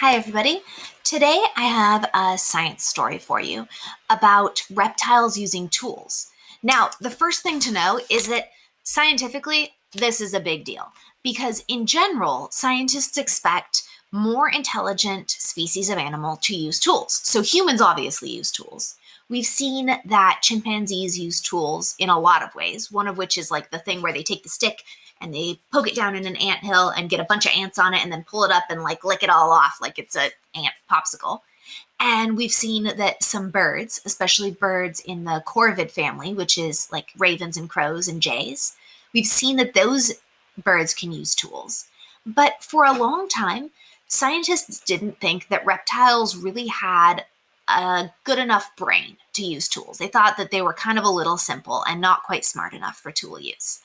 Hi, everybody. Today I have a science story for you about reptiles using tools. Now, the first thing to know is that scientifically, this is a big deal because, in general, scientists expect more intelligent species of animal to use tools. So, humans obviously use tools. We've seen that chimpanzees use tools in a lot of ways, one of which is like the thing where they take the stick and they poke it down in an ant hill and get a bunch of ants on it and then pull it up and like lick it all off like it's a ant popsicle. And we've seen that some birds, especially birds in the corvid family, which is like ravens and crows and jays, we've seen that those birds can use tools. But for a long time, scientists didn't think that reptiles really had a good enough brain to use tools. They thought that they were kind of a little simple and not quite smart enough for tool use.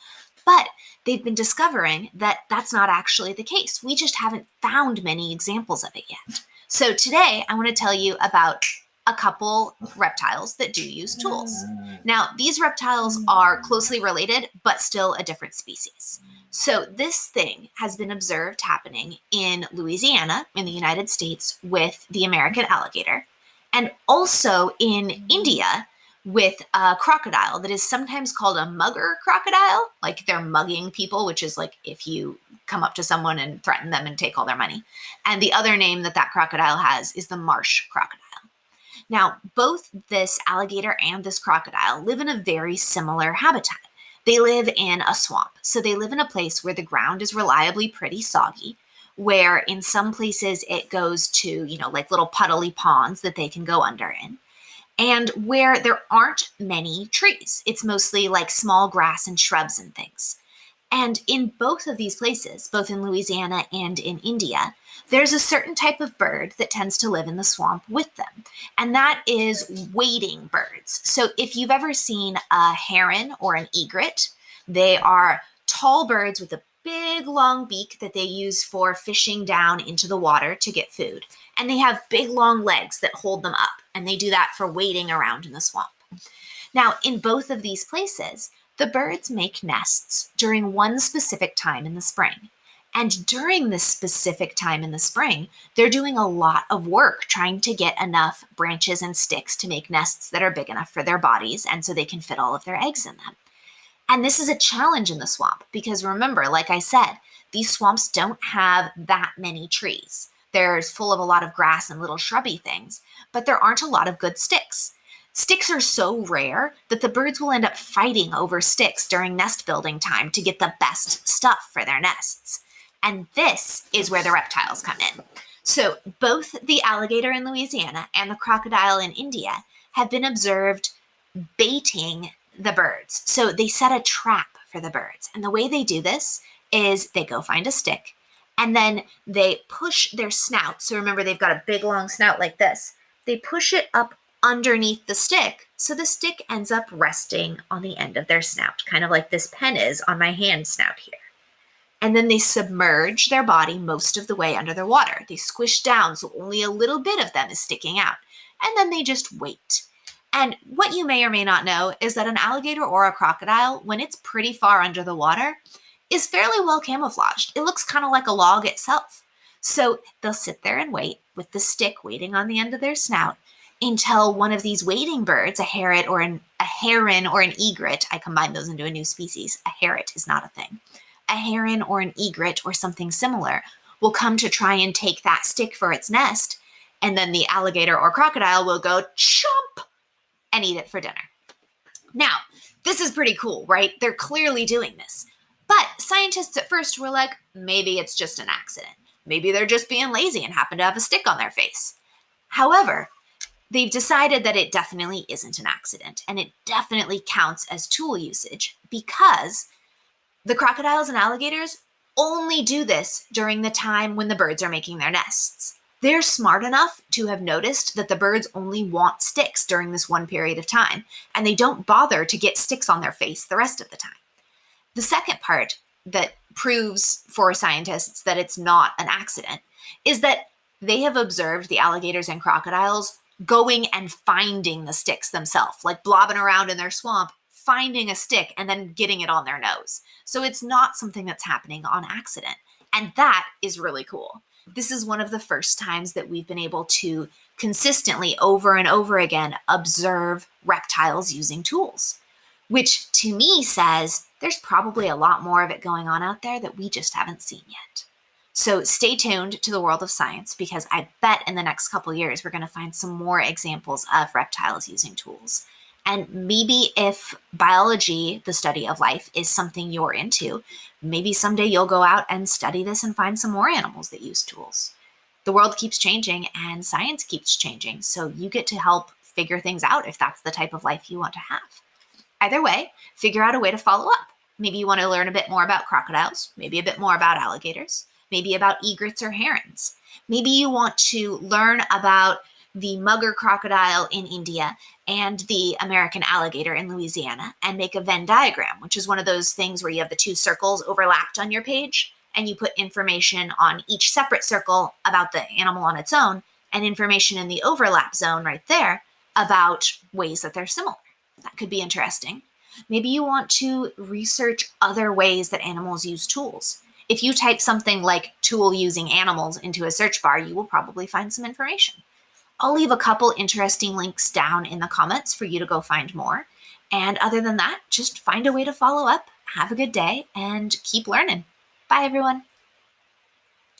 But they've been discovering that that's not actually the case. We just haven't found many examples of it yet. So today I want to tell you about a couple reptiles that do use tools. Now, these reptiles are closely related, but still a different species. So this thing has been observed happening in Louisiana in the United States with the American alligator, and also in India with a crocodile that is sometimes called a mugger crocodile, like they're mugging people, which is like if you come up to someone and threaten them and take all their money. And the other name that that crocodile has is the marsh crocodile. Now, both this alligator and this crocodile live in a very similar habitat. They live in a swamp. So they live in a place where the ground is reliably pretty soggy, where in some places it goes to, like little puddly ponds that they can go under in, and where there aren't many trees. It's mostly like small grass and shrubs and things. And in both of these places, both in Louisiana and in India, there's a certain type of bird that tends to live in the swamp with them, and that is wading birds. So if you've ever seen a heron or an egret, they are tall birds with a big long beak that they use for fishing down into the water to get food. And they have big long legs that hold them up, and they do that for wading around in the swamp. Now, in both of these places, the birds make nests during one specific time in the spring. And during this specific time in the spring, they're doing a lot of work trying to get enough branches and sticks to make nests that are big enough for their bodies and so they can fit all of their eggs in them. And this is a challenge in the swamp because remember, like I said, these swamps don't have that many trees. They're full of a lot of grass and little shrubby things, but there aren't a lot of good sticks. Sticks are so rare that the birds will end up fighting over sticks during nest building time to get the best stuff for their nests. And this is where the reptiles come in. So both the alligator in Louisiana and the crocodile in India have been observed baiting the birds. So they set a trap for the birds. And the way they do this is they go find a stick and then they push their snout. So remember, they've got a big long snout like this. They push it up underneath the stick. So the stick ends up resting on the end of their snout, kind of like this pen is on my hand snout here. And then they submerge their body most of the way under the water. They squish down so only a little bit of them is sticking out. And then they just wait. And what you may or may not know is that an alligator or a crocodile, when it's pretty far under the water, is fairly well camouflaged. It looks kind of like a log itself. So they'll sit there and wait with the stick waiting on the end of their snout until one of these wading birds, a heron or an egret, I combined those into a new species. A heron is not a thing. A heron or an egret or something similar will come to try and take that stick for its nest, and then the alligator or crocodile will go chomp and eat it for dinner. Now, this is pretty cool, right? They're clearly doing this. But scientists at first were like, maybe it's just an accident. Maybe they're just being lazy and happen to have a stick on their face. However, they've decided that it definitely isn't an accident, and it definitely counts as tool usage because the crocodiles and alligators only do this during the time when the birds are making their nests. They're smart enough to have noticed that the birds only want sticks during this one period of time, and they don't bother to get sticks on their face the rest of the time. The second part that proves for scientists that it's not an accident is that they have observed the alligators and crocodiles going and finding the sticks themselves, like blobbing around in their swamp, finding a stick and then getting it on their nose. So it's not something that's happening on accident. And that is really cool This is one of the first times that we've been able to consistently, over and over again, observe reptiles using tools, which to me says there's probably a lot more of it going on out there that we just haven't seen yet. So stay tuned to the world of science, because I bet in the next couple years we're going to find some more examples of reptiles using tools. And maybe if biology, the study of life, is something you're into, maybe someday you'll go out and study this and find some more animals that use tools. The world keeps changing and science keeps changing, so you get to help figure things out if that's the type of life you want to have. Either way, figure out a way to follow up. Maybe you want to learn a bit more about crocodiles, maybe a bit more about alligators, maybe about egrets or herons. Maybe you want to learn about the mugger crocodile in India and the American alligator in Louisiana and make a Venn diagram, which is one of those things where you have the two circles overlapped on your page and you put information on each separate circle about the animal on its own and information in the overlap zone right there about ways that they're similar. That could be interesting. Maybe you want to research other ways that animals use tools. If you type something like tool using animals into a search bar, you will probably find some information. I'll leave a couple interesting links down in the comments for you to go find more. And other than that, just find a way to follow up, have a good day, and keep learning. Bye, everyone.